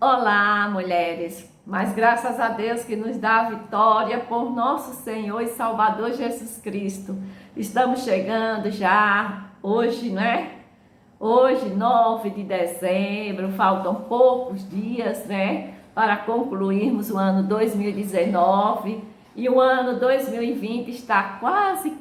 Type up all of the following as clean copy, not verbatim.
Olá, mulheres, mas graças a Deus que nos dá a vitória por nosso Senhor e Salvador Jesus Cristo. Estamos chegando já hoje, né? Hoje, 9 de dezembro, faltam poucos dias, né? Para concluirmos o ano 2019 e o ano 2020 está quase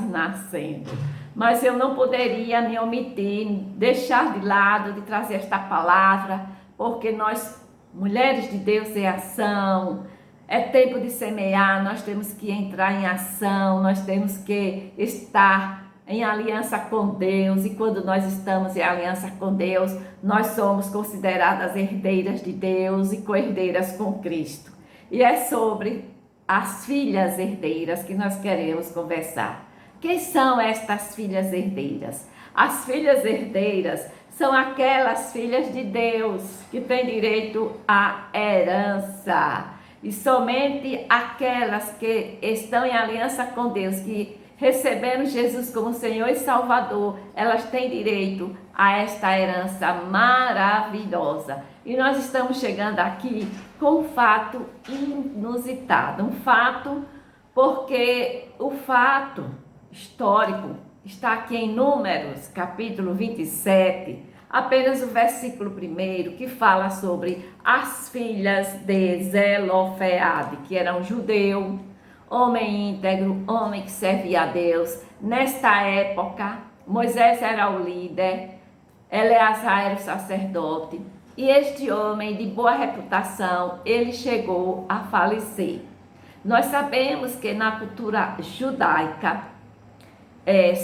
nascendo. Mas eu não poderia me omitir, deixar de lado de trazer esta palavra, porque nós, mulheres de Deus, é ação, é tempo de semear, nós temos que entrar em ação, nós temos que estar em aliança com Deus, e quando nós estamos em aliança com Deus, nós somos consideradas herdeiras de Deus e co-herdeiras com Cristo. E é sobre as filhas herdeiras que nós queremos conversar. Quem são estas filhas herdeiras? As filhas herdeiras são aquelas filhas de Deus que têm direito à herança. E somente aquelas que estão em aliança com Deus, que receberam Jesus como Senhor e Salvador, elas têm direito a esta herança maravilhosa. E nós estamos chegando aqui com um fato inusitado, um fato porque o fato histórico está aqui em Números, capítulo 27, apenas o versículo 1, que fala sobre as filhas de Zelofeade, que era um judeu, homem íntegro, homem que servia a Deus. Nesta época, Moisés era o líder, Eleazar era o sacerdote, e este homem de boa reputação, ele chegou a falecer. Nós sabemos que na cultura judaica,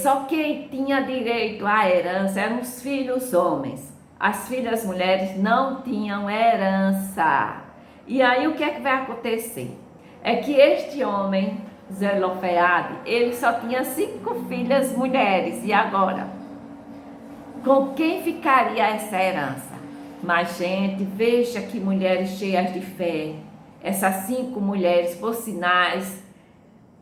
só quem tinha direito à herança eram os filhos homens. As filhas mulheres não tinham herança. E aí o que é que vai acontecer? É que este homem, Zelofeade, ele só tinha 5 filhas mulheres. E agora? Com quem ficaria essa herança? Mas, gente, veja que mulheres cheias de fé. Essas 5 mulheres, por sinais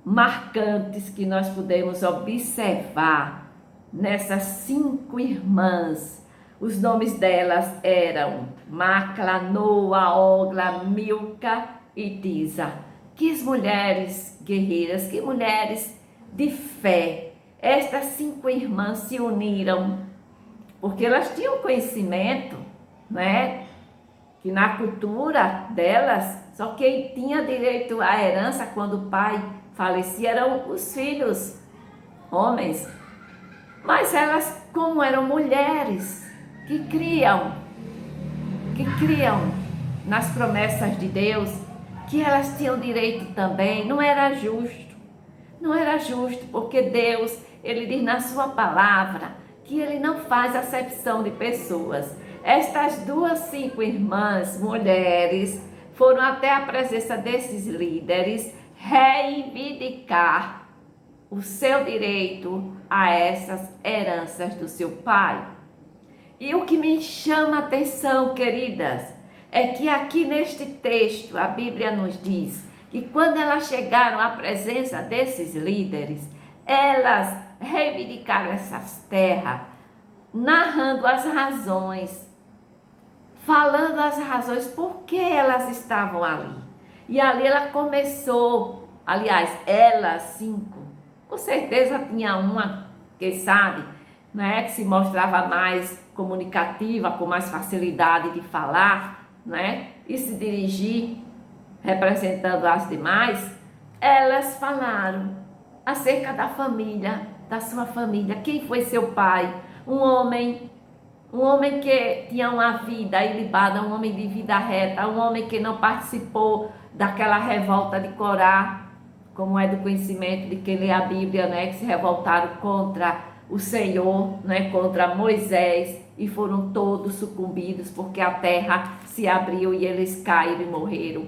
marcantes que nós podemos observar nessas 5 irmãs. Os nomes delas eram Macla, Noa, Ogla, Milca e Tisa. Que mulheres guerreiras, que mulheres de fé. Estas 5 irmãs se uniram porque elas tinham conhecimento, né? Que na cultura delas, só quem tinha direito à herança quando o pai falecia eram os filhos homens. Mas elas, como eram mulheres que criam nas promessas de Deus, que elas tinham direito também, não era justo. Não era justo, porque Deus, ele diz na sua palavra que ele não faz acepção de pessoas. Estas 5 irmãs mulheres foram até a presença desses líderes reivindicar o seu direito a essas heranças do seu pai. E o que me chama a atenção, queridas, é que aqui neste texto a Bíblia nos diz que quando elas chegaram à presença desses líderes, elas reivindicaram essas terras, narrando as razões, falando as razões por que elas estavam ali. E ali ela começou, aliás, elas 5, com certeza tinha uma, que sabe, né, que se mostrava mais comunicativa, com mais facilidade de falar, né, e se dirigir, representando as demais. Elas falaram acerca da família, da sua família, quem foi seu pai, um homem que tinha uma vida ilibada, um homem de vida reta, um homem que não participou daquela revolta de Corá, como é do conhecimento de quem lê a Bíblia, né, que se revoltaram contra o Senhor, né, contra Moisés, e foram todos sucumbidos porque a terra se abriu e eles caíram e morreram.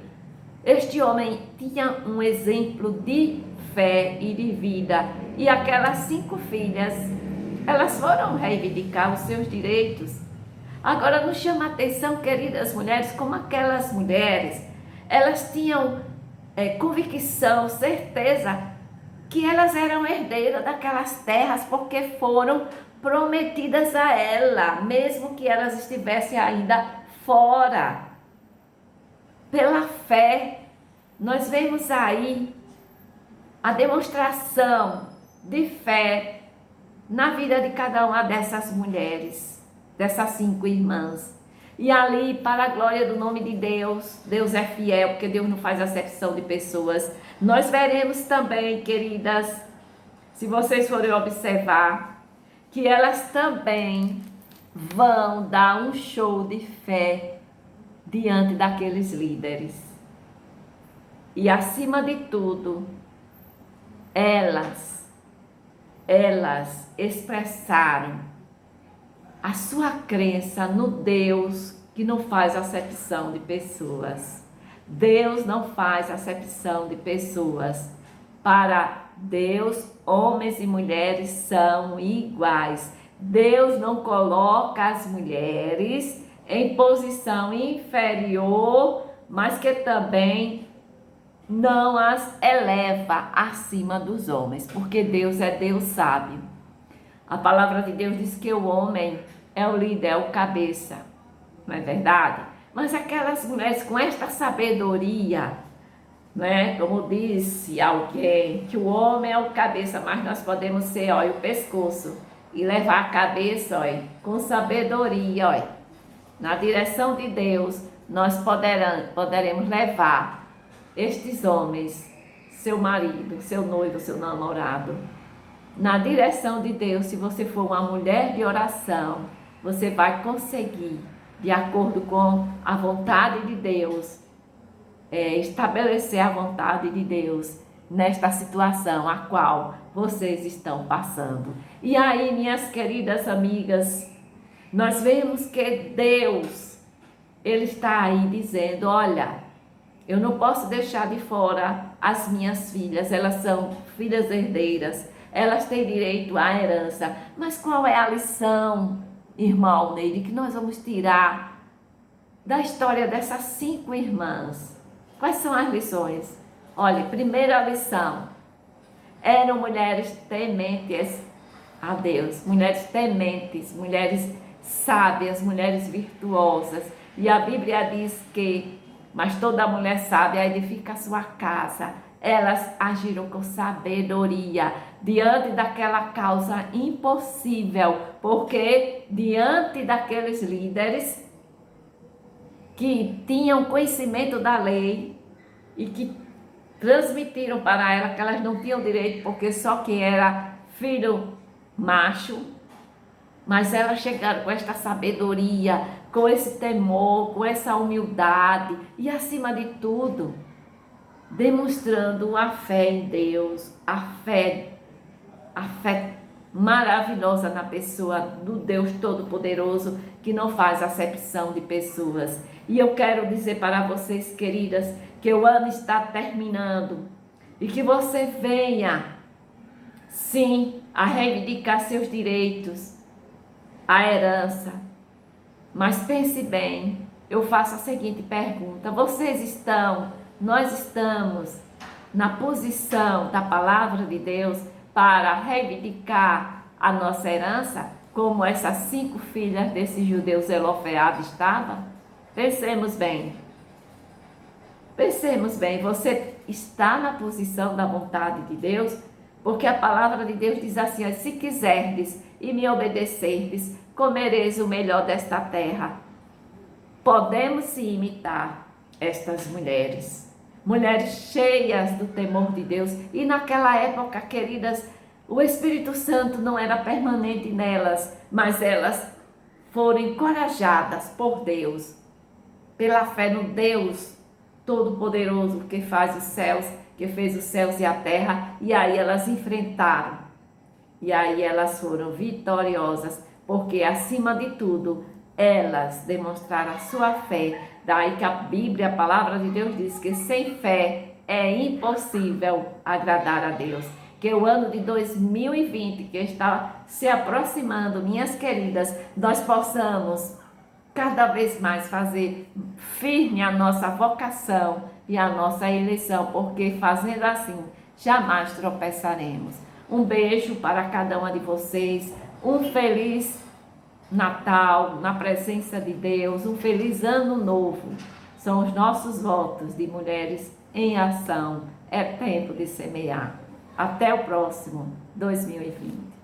Este homem tinha um exemplo de fé e de vida, e aquelas 5 filhas, elas foram reivindicar os seus direitos. Agora nos chama a atenção, queridas mulheres, como aquelas mulheres, elas tinham convicção, certeza que elas eram herdeiras daquelas terras, porque foram prometidas a ela, mesmo que elas estivessem ainda fora. Pela fé, nós vemos aí a demonstração de fé na vida de cada uma dessas mulheres, dessas 5 irmãs. E ali, para a glória do nome de Deus, Deus é fiel, porque Deus não faz acepção de pessoas. Nós veremos também, queridas, se vocês forem observar, que elas também vão dar um show de fé diante daqueles líderes. E acima de tudo, elas expressaram a sua crença no Deus que não faz acepção de pessoas. Deus não faz acepção de pessoas. Para Deus, homens e mulheres são iguais. Deus não coloca as mulheres em posição inferior, mas que também não as eleva acima dos homens, porque Deus é Deus sábio. A palavra de Deus diz que o homem é o líder, é o cabeça, não é verdade? Mas aquelas mulheres com esta sabedoria, né? Como disse alguém, que o homem é o cabeça, mas nós podemos ser, olha, o pescoço e levar a cabeça, olha, com sabedoria, olha, na direção de Deus, nós poderemos levar estes homens, seu marido, seu noivo, seu namorado, na direção de Deus. Se você for uma mulher de oração, você vai conseguir, de acordo com a vontade de Deus, estabelecer a vontade de Deus nesta situação a qual vocês estão passando. E aí, minhas queridas amigas, nós vemos que Deus, Ele está aí dizendo, olha, eu não posso deixar de fora as minhas filhas, elas são filhas herdeiras, elas têm direito à herança. Mas qual é a lição, irmão Neide, que nós vamos tirar da história dessas 5 irmãs? Quais são as lições? Olha, primeira lição, eram mulheres tementes a Deus, mulheres tementes, mulheres sábias, mulheres virtuosas. E a Bíblia diz que, mas toda mulher sábia edifica a sua casa. Elas agiram com sabedoria diante daquela causa impossível, porque diante daqueles líderes que tinham conhecimento da lei e que transmitiram para ela que elas não tinham direito, porque só quem era filho macho, mas elas chegaram com esta sabedoria, com esse temor, com essa humildade e, acima de tudo, demonstrando a fé em Deus, a fé maravilhosa na pessoa do Deus Todo-Poderoso, que não faz acepção de pessoas. E eu quero dizer para vocês, queridas, que o ano está terminando e que você venha, sim, a reivindicar seus direitos, a herança. Mas pense bem, eu faço a seguinte pergunta: nós estamos na posição da palavra de Deus para reivindicar a nossa herança, como essas 5 filhas desse judeu Zelofeade estavam? Pensemos bem. Pensemos bem, você está na posição da vontade de Deus? Porque a palavra de Deus diz assim: se quiserdes e me obedecerdes, comereis o melhor desta terra. Podemos se imitar estas mulheres, mulheres cheias do temor de Deus. E naquela época, queridas, o Espírito Santo não era permanente nelas, mas elas foram encorajadas por Deus, pela fé no Deus Todo-Poderoso, que faz os céus, que fez os céus e a terra. E aí elas enfrentaram, e aí elas foram vitoriosas, porque acima de tudo elas demonstraram a sua fé. Daí que a Bíblia, a palavra de Deus diz que sem fé é impossível agradar a Deus. Que o ano de 2020, que está se aproximando, minhas queridas, nós possamos cada vez mais fazer firme a nossa vocação e a nossa eleição, porque fazendo assim, jamais tropeçaremos. Um beijo para cada uma de vocês, um feliz Natal, na presença de Deus, um feliz ano novo. São os nossos votos de mulheres em ação. É tempo de semear. Até o próximo 2020.